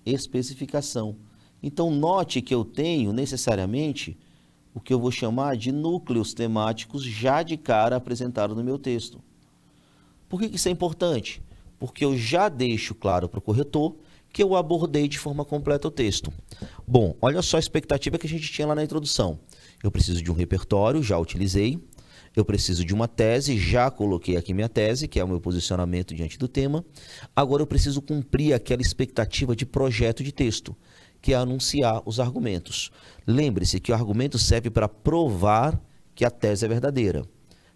Especificação. Então, note que eu tenho necessariamente o que eu vou chamar de núcleos temáticos já de cara apresentados no meu texto. Por que isso é importante? Porque eu já deixo claro para o corretor que eu abordei de forma completa o texto. Bom, olha só a expectativa que a gente tinha lá na introdução. Eu preciso de um repertório, já utilizei. Eu preciso de uma tese, já coloquei aqui minha tese, que é o meu posicionamento diante do tema. Agora eu preciso cumprir aquela expectativa de projeto de texto, que é anunciar os argumentos. Lembre-se que o argumento serve para provar que a tese é verdadeira.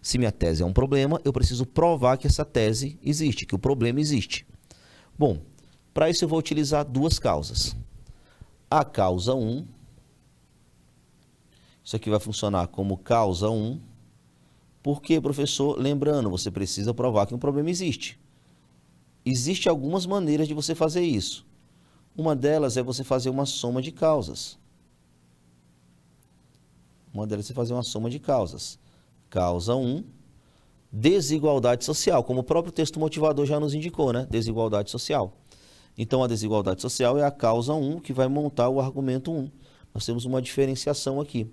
Se minha tese é um problema, eu preciso provar que essa tese existe, que o problema existe. Bom, para isso eu vou utilizar duas causas. A causa 1, isso aqui vai funcionar como causa 1. Por quê, professor? Lembrando, você precisa provar que um problema existe. Existem algumas maneiras de você fazer isso. Uma delas é você fazer uma soma de causas. Causa 1, desigualdade social, como o próprio texto motivador já nos indicou, né? Desigualdade social. Então, a desigualdade social é a causa 1 que vai montar o argumento 1. Nós temos uma diferenciação aqui.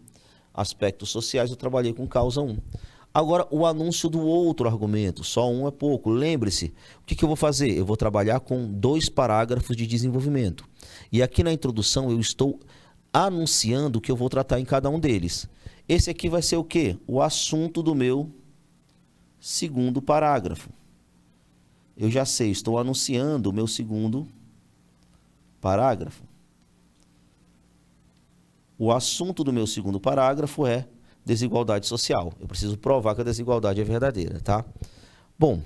Aspectos sociais eu trabalhei com causa 1. Agora, o anúncio do outro argumento, só um é pouco. Lembre-se, o que eu vou fazer? Eu vou trabalhar com 2 parágrafos de desenvolvimento. E aqui na introdução eu estou anunciando o que eu vou tratar em cada um deles. Esse aqui vai ser o quê? O assunto do meu segundo parágrafo. Eu já sei, estou anunciando o meu segundo parágrafo. O assunto do meu segundo parágrafo é desigualdade social. Eu preciso provar que a desigualdade é verdadeira, tá? Bom,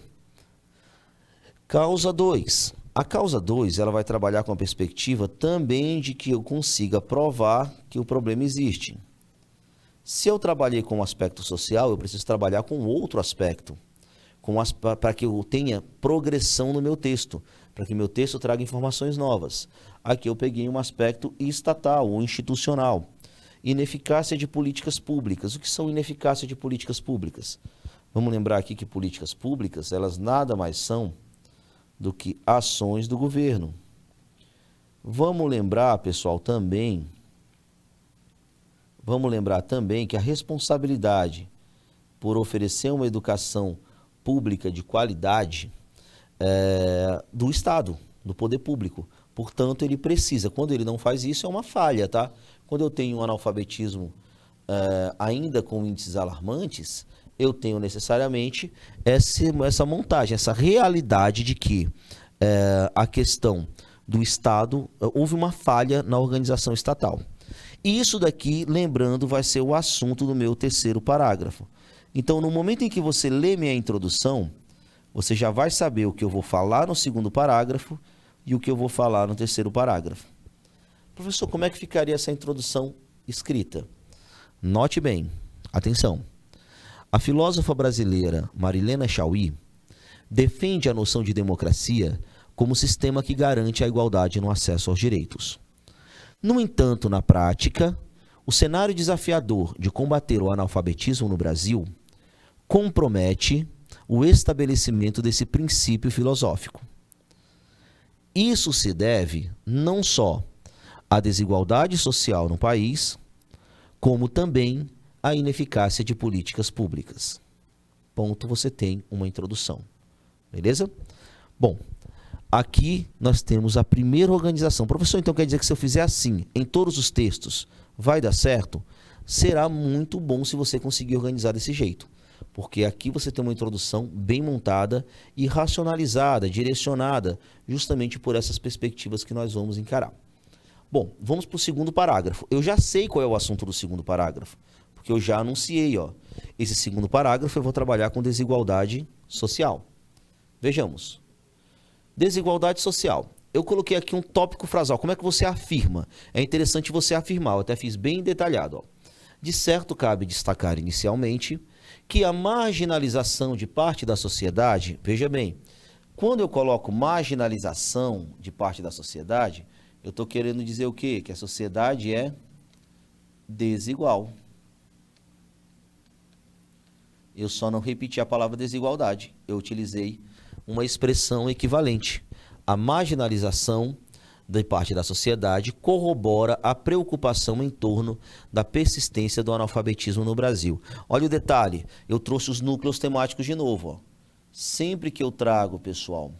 causa 2. A causa 2, ela vai trabalhar com a perspectiva também de que eu consiga provar que o problema existe. Se eu trabalhei com o aspecto social, eu preciso trabalhar com outro aspecto, para que eu tenha progressão no meu texto, para que meu texto traga informações novas. Aqui eu peguei um aspecto estatal ou institucional. Ineficácia de políticas públicas. O que são ineficácia de políticas públicas? Vamos lembrar aqui que políticas públicas, elas nada mais são do que ações do governo. Vamos lembrar, pessoal, também que a responsabilidade por oferecer uma educação pública de qualidade é do Estado, do poder público. Portanto, ele precisa, quando ele não faz isso, é uma falha, tá? Quando eu tenho um analfabetismo ainda com índices alarmantes, eu tenho necessariamente essa montagem, essa realidade de que a questão do Estado, houve uma falha na organização estatal. E isso daqui, lembrando, vai ser o assunto do meu terceiro parágrafo. Então, no momento em que você lê minha introdução, você já vai saber o que eu vou falar no segundo parágrafo e o que eu vou falar no terceiro parágrafo. Professor, como é que ficaria essa introdução escrita? Note bem, atenção. A filósofa brasileira Marilena Chaui defende a noção de democracia como sistema que garante a igualdade no acesso aos direitos. No entanto, na prática, o cenário desafiador de combater o analfabetismo no Brasil compromete o estabelecimento desse princípio filosófico. Isso se deve não só à desigualdade social no país, como também à ineficácia de políticas públicas. ponto você tem uma introdução. Beleza? Bom, aqui nós temos a primeira organização. Professor, então quer dizer que se eu fizer assim, em todos os textos, vai dar certo? Será muito bom se você conseguir organizar desse jeito. Porque aqui você tem uma introdução bem montada e racionalizada, direcionada, justamente por essas perspectivas que nós vamos encarar. Bom, vamos para o segundo parágrafo. Eu já sei qual é o assunto do segundo parágrafo, porque eu já anunciei, ó. Esse segundo parágrafo eu vou trabalhar com desigualdade social. Vejamos. Desigualdade social. Eu coloquei aqui um tópico frasal. Como é que você afirma? É interessante você afirmar. Eu até fiz bem detalhado, ó. De certo, cabe destacar inicialmente que a marginalização de parte da sociedade, veja bem, quando eu coloco marginalização de parte da sociedade, eu estou querendo dizer o quê? Que a sociedade é desigual. Eu só não repeti a palavra desigualdade. Eu utilizei uma expressão equivalente. A marginalização de parte da sociedade corrobora a preocupação em torno da persistência do analfabetismo no Brasil. Olha o detalhe, eu trouxe os núcleos temáticos de novo. Ó. Sempre que eu trago, pessoal,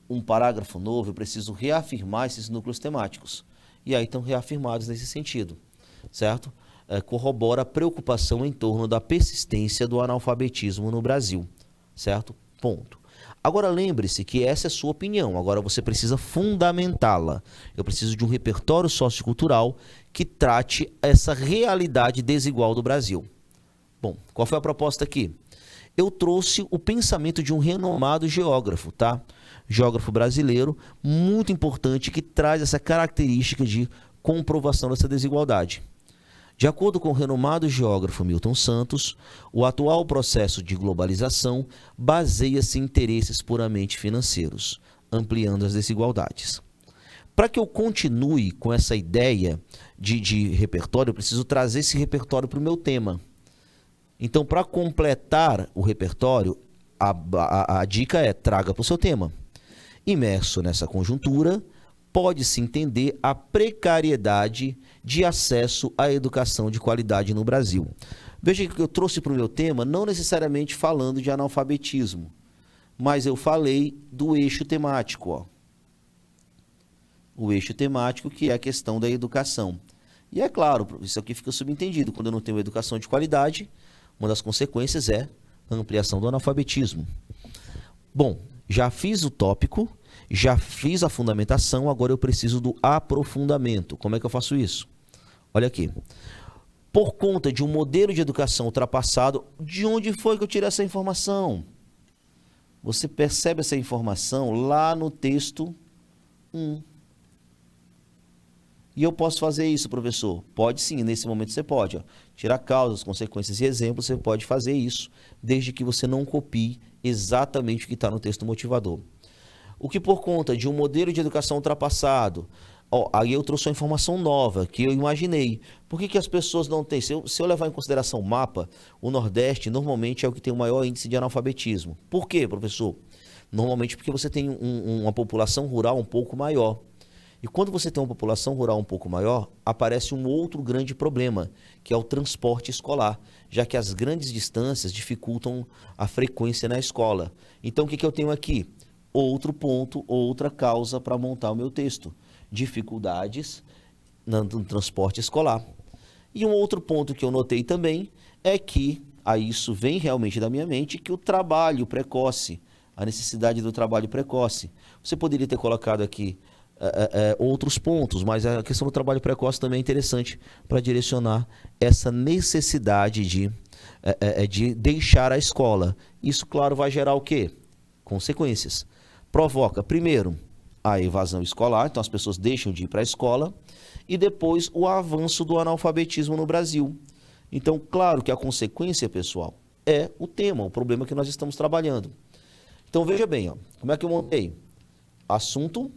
um parágrafo novo, eu preciso reafirmar esses núcleos temáticos. E aí estão reafirmados nesse sentido, certo? Corrobora a preocupação em torno da persistência do analfabetismo no Brasil, certo? Ponto. Agora lembre-se que essa é a sua opinião, agora você precisa fundamentá-la. Eu preciso de um repertório sociocultural que trate essa realidade desigual do Brasil. Bom, qual foi a proposta aqui? Eu trouxe o pensamento de um renomado geógrafo, tá? Geógrafo brasileiro, muito importante, que traz essa característica de comprovação dessa desigualdade. De acordo com o renomado geógrafo Milton Santos, o atual processo de globalização baseia-se em interesses puramente financeiros, ampliando as desigualdades. Para que eu continue com essa ideia de repertório, eu preciso trazer esse repertório para o meu tema. Então, para completar o repertório, a dica é traga para o seu tema. Imerso nessa conjuntura, pode-se entender a precariedade de acesso à educação de qualidade no Brasil. Veja que eu trouxe para o meu tema, não necessariamente falando de analfabetismo, mas eu falei do eixo temático. Ó. O eixo temático que é a questão da educação. E é claro, isso aqui fica subentendido, quando eu não tenho educação de qualidade, uma das consequências é a ampliação do analfabetismo. Bom, já fiz o tópico, já fiz a fundamentação, agora eu preciso do aprofundamento. Como é que eu faço isso? Olha aqui. Por conta de um modelo de educação ultrapassado, de onde foi que eu tirei essa informação? Você percebe essa informação lá no texto 1. E eu posso fazer isso, professor? Pode sim, nesse momento você pode. Ó. Tirar causas, consequências e exemplos, você pode fazer isso, desde que você não copie exatamente o que está no texto motivador. O que por conta de um modelo de educação ultrapassado, ó, aí eu trouxe uma informação nova, que eu imaginei. Por que as pessoas não têm? Se eu levar em consideração o mapa, o Nordeste normalmente é o que tem o maior índice de analfabetismo. Por quê, professor? Normalmente porque você tem uma população rural um pouco maior. E quando você tem uma população rural um pouco maior, aparece um outro grande problema, que é o transporte escolar, já que as grandes distâncias dificultam a frequência na escola. Então, o que eu tenho aqui? Outro ponto, outra causa para montar o meu texto. Dificuldades no transporte escolar. E um outro ponto que eu notei também é que, aí isso vem realmente da minha mente, que o trabalho precoce, a necessidade do trabalho precoce. Você poderia ter colocado aqui outros pontos, mas a questão do trabalho precoce também é interessante para direcionar essa necessidade de deixar a escola. Isso, claro, vai gerar o quê? Consequências. Provoca, primeiro, a evasão escolar, então as pessoas deixam de ir para a escola, e depois o avanço do analfabetismo no Brasil. Então, claro que a consequência, pessoal, é o tema, o problema que nós estamos trabalhando. Então, veja bem, ó, como é que eu montei? Assunto,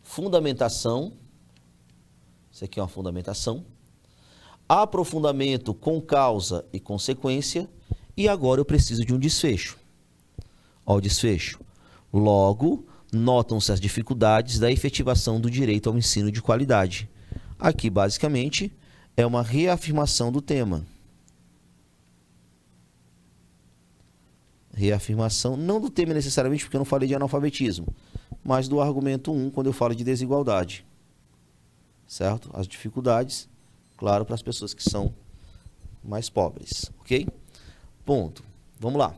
fundamentação, isso aqui é uma fundamentação, aprofundamento com causa e consequência, e agora eu preciso de um desfecho. Olha o desfecho. Logo, notam-se as dificuldades da efetivação do direito ao ensino de qualidade. Aqui, basicamente, é uma reafirmação do tema. reafirmação, não do tema necessariamente, porque eu não falei de analfabetismo, mas do argumento 1, quando eu falo de desigualdade. Certo? As dificuldades, claro, para as pessoas que são mais pobres, ok? Ponto. Vamos lá.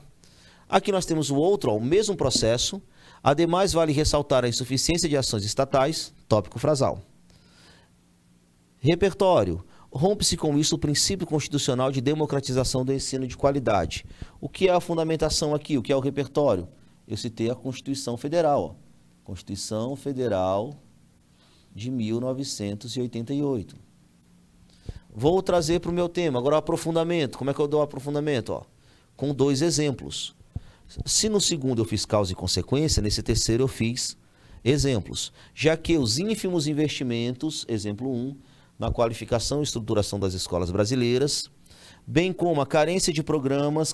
Aqui nós temos o outro, ó, o mesmo processo. Ademais, vale ressaltar a insuficiência de ações estatais, tópico frasal. Repertório. Rompe-se com isso o princípio constitucional de democratização do ensino de qualidade. O que é a fundamentação aqui? O que é o repertório? Eu citei a Constituição Federal. Ó. Constituição Federal de 1988. Vou trazer para o meu tema. Agora, o aprofundamento. Como é que eu dou o aprofundamento? Ó, com 2 exemplos. Se no segundo eu fiz causa e consequência, nesse terceiro eu fiz exemplos. Já que os ínfimos investimentos, exemplo 1, na qualificação e estruturação das escolas brasileiras, bem como a carência de programas,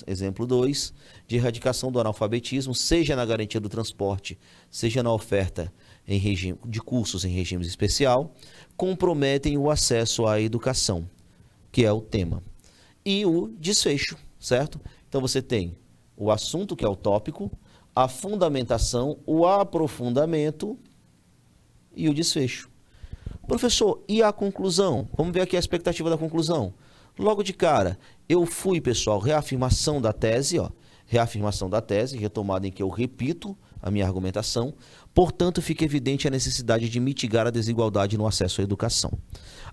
exemplo 2, de erradicação do analfabetismo, seja na garantia do transporte, seja na oferta em regime, de cursos em regime especial, comprometem o acesso à educação, que é o tema. E o desfecho, certo? Então você tem o assunto, que é o tópico, a fundamentação, o aprofundamento e o desfecho. Professor, e a conclusão? Vamos ver aqui a expectativa da conclusão. Logo de cara, eu fui, pessoal, reafirmação da tese, ó, reafirmação da tese, retomada em que eu repito a minha argumentação. Portanto, fica evidente a necessidade de mitigar a desigualdade no acesso à educação.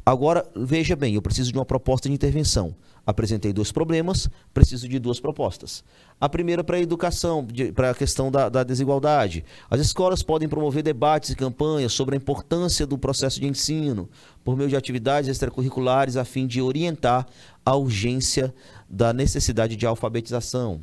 Agora, veja bem, eu preciso de uma proposta de intervenção. Apresentei 2 problemas, preciso de 2 propostas. A primeira para a educação, para a questão da desigualdade. As escolas podem promover debates e campanhas sobre a importância do processo de ensino, por meio de atividades extracurriculares, a fim de orientar a urgência da necessidade de alfabetização.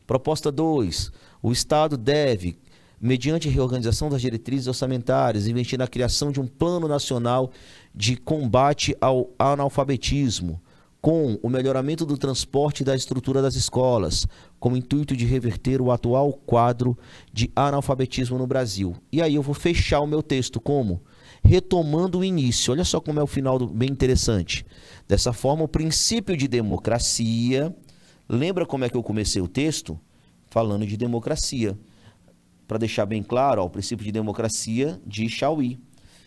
Proposta 2. O Estado deve, mediante reorganização das diretrizes orçamentárias, investir na criação de um plano nacional de combate ao analfabetismo, com o melhoramento do transporte e da estrutura das escolas, com o intuito de reverter o atual quadro de analfabetismo no Brasil. E aí eu vou fechar o meu texto como? Retomando o início. Olha só como é o final bem interessante. Dessa forma, o princípio de democracia... Lembra como é que eu comecei o texto? Falando de democracia. Para deixar bem claro, ó, o princípio de democracia de Chauí.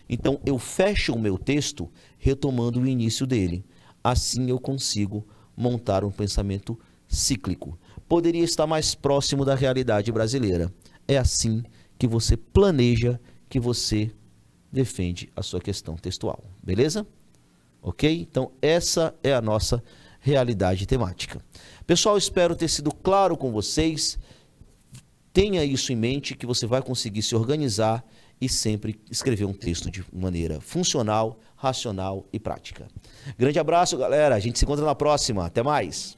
Então, eu fecho o meu texto retomando o início dele. Assim eu consigo montar um pensamento cíclico. Poderia estar mais próximo da realidade brasileira. É assim que você planeja, que você defende a sua questão textual. Beleza? Ok? Então, essa é a nossa realidade temática. Pessoal, espero ter sido claro com vocês. Tenha isso em mente, que você vai conseguir se organizar e sempre escrever um texto de maneira funcional, racional e prática. Grande abraço, galera. A gente se encontra na próxima. Até mais.